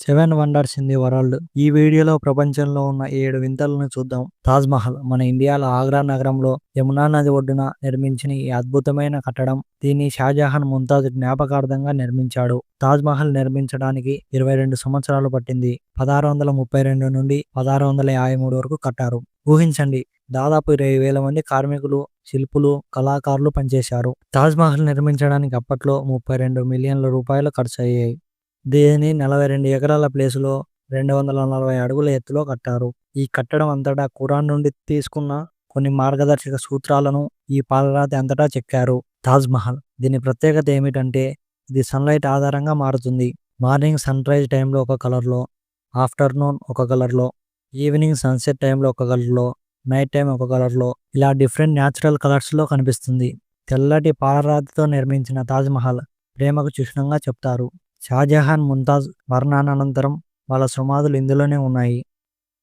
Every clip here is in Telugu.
7 వండర్స్ ఇన్ ది వరల్డ్. ఈ వీడియోలో ప్రపంచంలో ఉన్న 7 వింతలను చూద్దాం. తాజ్ మహల్ మన ఇండియాలో ఆగ్రా నగరంలో యమునా నది ఒడ్డున నిర్మించిన ఈ అద్భుతమైన కట్టడం. దీన్ని షాజహాన్ ముంతాజ్ జ్ఞాపకార్థంగా నిర్మించాడు. తాజ్ మహల్ నిర్మించడానికి 22 సంవత్సరాలు పట్టింది. 1632 నుండి 1653 వరకు కట్టారు. ఊహించండి, దాదాపు 20,000 మంది కార్మికులు, శిల్పులు, కళాకారులు పనిచేశారు. తాజ్ మహల్ నిర్మించడానికి అప్పట్లో 32 మిలియన్ల రూపాయలు ఖర్చు అయ్యాయి. దీనిని 42 ఎకరాల ప్లేసులో 240 అడుగుల ఎత్తులో కట్టారు. ఈ కట్టడం అంతటా ఖురాన్ నుండి తీసుకున్న కొన్ని మార్గదర్శక సూత్రాలను ఈ పాలరాతి అంతటా చెక్కారు. తాజ్ మహల్ దీని ప్రత్యేకత ఏమిటంటే ఇది సన్లైట్ ఆధారంగా మారుతుంది. మార్నింగ్ సన్ రైజ్ టైంలో ఒక కలర్లో, ఆఫ్టర్నూన్ ఒక కలర్లో, ఈవినింగ్ సన్సెట్ టైంలో ఒక కలర్లో, నైట్ టైం ఒక కలర్లో, ఇలా డిఫరెంట్ న్యాచురల్ కలర్స్లో కనిపిస్తుంది. తెల్లటి పాలరాతితో నిర్మించిన తాజ్ మహల్ ప్రేమకు చిహ్నంగా చెప్తారు. షాజహాన్ ముంతాజ్ మరణానంతరం వాళ్ళ సమాధులు ఇందులోనే ఉన్నాయి.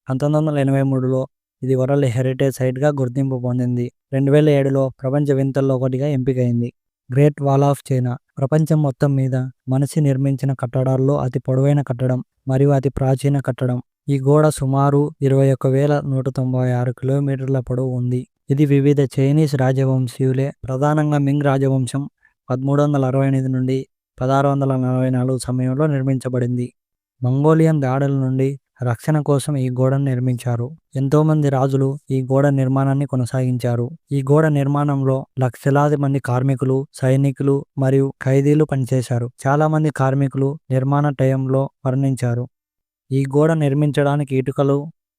1983లో ఇది వరల్డ్ హెరిటేజ్ సైట్గా గుర్తింపు పొందింది. 2007లో ప్రపంచ వింతల్లో ఒకటిగా ఎంపికైంది. గ్రేట్ వాల్ ఆఫ్ చైనా ప్రపంచం మొత్తం మీద మనిషి నిర్మించిన కట్టడాల్లో అతి పొడవైన కట్టడం మరియు అతి ప్రాచీన కట్టడం. ఈ గోడ సుమారు 21,196 కిలోమీటర్ల పొడవు ఉంది. ఇది వివిధ చైనీస్ రాజవంశీయులే, ప్రధానంగా మింగ్ రాజవంశం 1368 నుండి 1644 సమయంలో నిర్మించబడింది. మంగోలియన్ దాడుల నుండి రక్షణ కోసం ఈ గోడను నిర్మించారు. ఎంతోమంది రాజులు ఈ గోడ నిర్మాణాన్ని కొనసాగించారు. ఈ గోడ నిర్మాణంలో లక్షలాది మంది కార్మికులు, సైనికులు మరియు ఖైదీలు పనిచేశారు. చాలా మంది కార్మికులు నిర్మాణ టైంలో మరణించారు. ఈ గోడ నిర్మించడానికి ఇటుకలు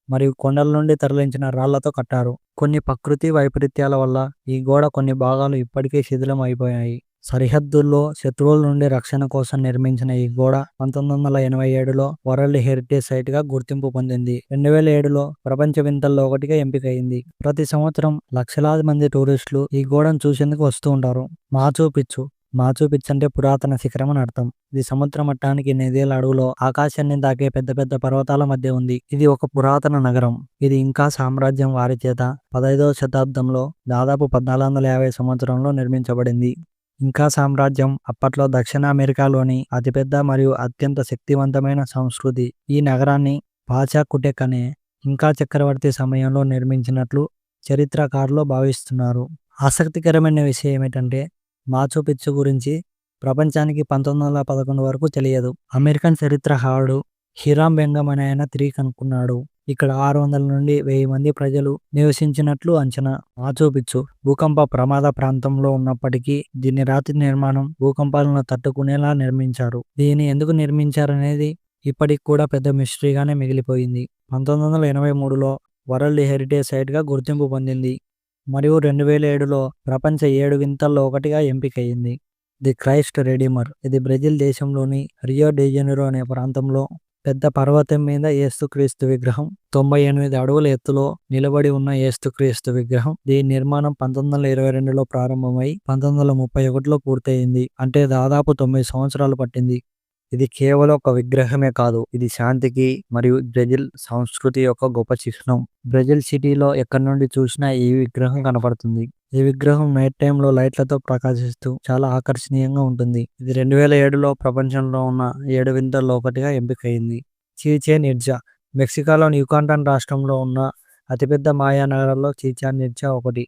మరియు కొండల నుండి తరలించిన రాళ్లతో కట్టారు. కొన్ని ప్రకృతి వైపరీత్యాల వల్ల ఈ గోడ కొన్ని భాగాలు ఇప్పటికే శిథిలం అయిపోయాయి. సరిహద్దుల్లో శత్రువుల నుండి రక్షణ కోసం నిర్మించిన ఈ గోడ 1987లో వరల్డ్ హెరిటేజ్ సైట్గా గుర్తింపు పొందింది. 2007లో ప్రపంచ వింతల్లో ఒకటిగా ఎంపికైంది. ప్రతి సంవత్సరం లక్షలాది మంది టూరిస్టులు ఈ గోడను చూసేందుకు వస్తూ ఉంటారు. మాచూ పిచ్చు అంటే పురాతన శిఖరం అని అర్థం. ఇది సముద్ర మట్టానికి 8,000 అడుగులో ఆకాశాన్ని తాకే పెద్ద పెద్ద పర్వతాల మధ్య ఉంది. ఇది ఒక పురాతన నగరం. ఇది ఇంకా సామ్రాజ్యం వారి చేత 15వ శతాబ్దంలో దాదాపు 1450 సంవత్సరంలో నిర్మించబడింది. ఇంకా సామ్రాజ్యం అప్పట్లో దక్షిణ అమెరికాలోని అతిపెద్ద మరియు అత్యంత శక్తివంతమైన సంస్కృతి. ఈ నగరాన్ని పాచా కుటెక్ అనే ఇంకా చక్రవర్తి సమయంలో నిర్మించినట్లు చరిత్రకారులు భావిస్తున్నారు. ఆసక్తికరమైన విషయం ఏమిటంటే మాచూ పిచ్చు గురించి ప్రపంచానికి 1911 వరకు తెలియదు. అమెరికన్ చరిత్రకారుడు హిరామ్ బెంగమ్ అనే ఆయన తిరిగి కనుక్కున్నాడు. ఇక్కడ 600 నుండి 1000 మంది ప్రజలు నివసించినట్లు అంచనా. మాచూ పిచ్చు భూకంప ప్రమాద ప్రాంతంలో ఉన్నప్పటికీ దీని రాతి నిర్మాణం భూకంపాలను తట్టుకునేలా నిర్మించారు. దీన్ని ఎందుకు నిర్మించారనేది ఇప్పటికి కూడా పెద్ద మిస్టరీగానే మిగిలిపోయింది. 1983లో వరల్డ్ హెరిటేజ్ సైట్గా గుర్తింపు పొందింది మరియు 2007లో ప్రపంచ 7 వింతల్లో ఒకటిగా ఎంపికయింది. ది క్రైస్ట్ రెడీమర్ ఇది బ్రెజిల్ దేశంలోని రియో డి జనీరో అనే ప్రాంతంలో పెద్ద పర్వతం మీద యేసుక్రీస్తు విగ్రహం. 98 అడుగుల ఎత్తులో నిలబడి ఉన్న యేసుక్రీస్తు విగ్రహం. దీని నిర్మాణం 1922లో ప్రారంభమై 1931లో పూర్తయింది. అంటే దాదాపు 9 సంవత్సరాలు పట్టింది. ఇది కేవలం ఒక విగ్రహమే కాదు, ఇది శాంతికి మరియు బ్రెజిల్ సంస్కృతి యొక్క గొప్ప చిహ్నం. బ్రెజిల్ సిటీలో ఎక్కడి నుండి చూసినా ఈ విగ్రహం కనపడుతుంది. ఈ విగ్రహం నైట్ టైంలో లైట్లతో ప్రకాశిస్తూ చాలా ఆకర్షణీయంగా ఉంటుంది. ఇది 2007లో ప్రపంచంలో ఉన్న 7 వింతల్లో ఒకటిగా ఎంపికైంది. చీచెన్ ఇట్జా మెక్సికోలోని యుకాటాన్ రాష్ట్రంలో ఉన్న అతిపెద్ద మాయా నగరాల్లో చీచెన్ ఇట్జా ఒకటి.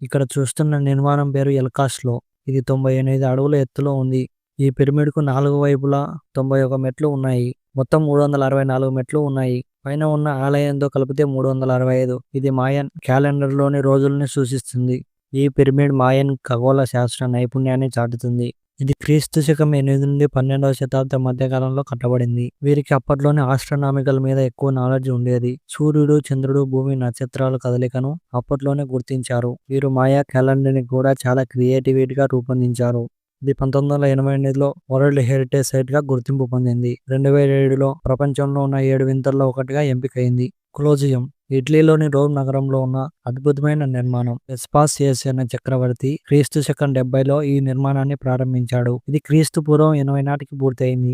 ఇక్కడ చూస్తున్న నిర్మాణం పేరు ఎల్కాస్లో. ఇది 98 అడుగుల ఎత్తులో ఉంది. ఈ పిరమిడ్కు 4 వైపులా 91 మెట్లు ఉన్నాయి. మొత్తం 364 మెట్లు ఉన్నాయి. పైన ఉన్న ఆలయంతో కలిపితే 365. ఇది మాయన్ క్యాలెండర్లోని రోజుల్ని సూచిస్తుంది. ఈ పిరమిడ్ మాయన్ ఖగోళ శాస్త్ర నైపుణ్యాన్ని చాటుతుంది. ఇది క్రీస్తు శకం 8 నుండి 12వ శతాబ్దం మధ్యకాలంలో కట్టబడింది. వీరికి అప్పట్లోనే ఆస్ట్రానామికల్ మీద ఎక్కువ నాలెడ్జ్ ఉండేది. సూర్యుడు, చంద్రుడు, భూమి, నక్షత్రాల కదలికను అప్పట్లోనే గుర్తించారు. వీరు మాయా క్యాలెండర్ని కూడా చాలా క్రియేటివిటీగా రూపొందించారు. ఇది 1988లో వరల్డ్ హెరిటేజ్ సైట్గా గుర్తింపు పొందింది. 2007లో ప్రపంచంలో ఉన్న 7 వింతల్లో ఒకటిగా ఎంపికైంది. కొలోజియం ఇటలీలోని రోమ్ నగరంలో ఉన్న అద్భుతమైన నిర్మాణం. వెస్పాసియస్ అనే చక్రవర్తి క్రీస్తు శకం 70లో ఈ నిర్మాణాన్ని ప్రారంభించాడు. ఇది క్రీస్తు పూర్వం 80 నాటికి పూర్తయింది.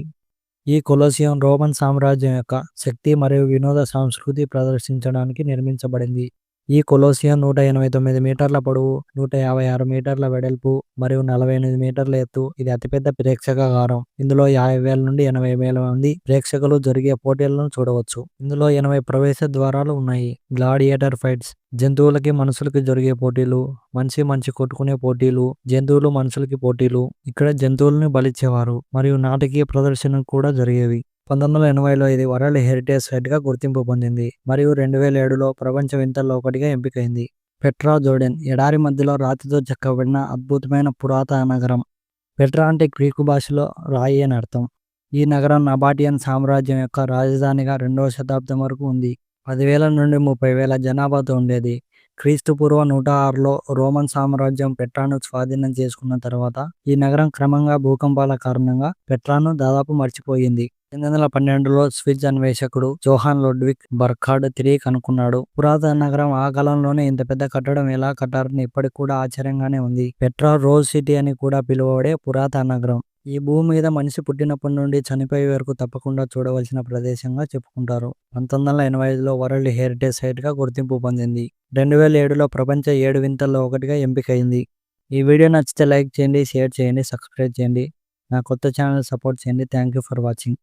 ఈ కొలోసియం రోమన్ సామ్రాజ్యం యొక్క శక్తి మరియు వినోద సంస్కృతి ప్రదర్శించడానికి నిర్మించబడింది. ఈ కొలోసియం 189 మీటర్ల పొడవు, 156 మీటర్ల వెడల్పు మరియు 48 మీటర్ల ఎత్తు. ఇది అతిపెద్ద ప్రేక్షకాగారం. ఇందులో 50,000 నుండి 80,000 మంది ప్రేక్షకులు జరిగే పోటీలను చూడవచ్చు. ఇందులో 80 ప్రవేశ ద్వారాలు ఉన్నాయి. గ్లాడియేటర్ ఫైట్స్, జంతువులకి మనుషులకి జరిగే పోటీలు, మనిషి కొట్టుకునే పోటీలు, జంతువులు మనుషులకి పోటీలు. ఇక్కడ జంతువులను బలిచ్చేవారు మరియు నాటకీయ ప్రదర్శనలు కూడా జరిగేవి. 1980లో ఇది వరల్డ్ హెరిటేజ్ సైట్గా గుర్తింపు పొందింది మరియు 2007లో ప్రపంచ వింతల్లో ఒకటిగా ఎంపికైంది. పెట్రా జోర్డెన్ ఎడారి మధ్యలో రాతితో చెక్కబడిన అద్భుతమైన పురాతన నగరం. పెట్రా అంటే గ్రీకు భాషలో రాయి అని అర్థం. ఈ నగరం నబాటియన్ సామ్రాజ్యం యొక్క రాజధానిగా 2వ శతాబ్దం వరకు ఉంది. 10,000 నుండి 30,000 జనాభాతో ఉండేది. క్రీస్తుపూర్వం 106లో రోమన్ సామ్రాజ్యం పెట్రాను స్వాధీనం చేసుకున్న తర్వాత ఈ నగరం క్రమంగా భూకంపాల కారణంగా పెట్రాను దాదాపు మర్చిపోయింది. 1812లో స్విస్ అన్వేషకుడు జోహాన్ లొడ్విగ్ బర్ఖార్డ్ తిరిగి కనుక్కున్నాడు. పురాతన నగరం ఆ కాలంలోనే ఇంత పెద్ద కట్టడం ఎలా కట్టారని ఇప్పటికి కూడా ఆశ్చర్యంగానే ఉంది. పెట్రా రోజ్ సిటీ అని కూడా పిలువబడే పురాతన నగరం. ఈ భూమి మీద మనిషి పుట్టినప్పటి నుండి చనిపోయే వరకు తప్పకుండా చూడవలసిన ప్రదేశంగా చెప్పుకుంటారు. 1985లో వరల్డ్ హెరిటేజ్ సైట్గా గుర్తింపు పొందింది. 2007లో ప్రపంచ 7 వింతల్లో ఒకటిగా ఎంపికైంది. ఈ వీడియో నచ్చితే లైక్ చేయండి, షేర్ చేయండి, సబ్స్క్రైబ్ చేయండి. నా కొత్త ఛానల్ సపోర్ట్ చేయండి. Thank you for watching.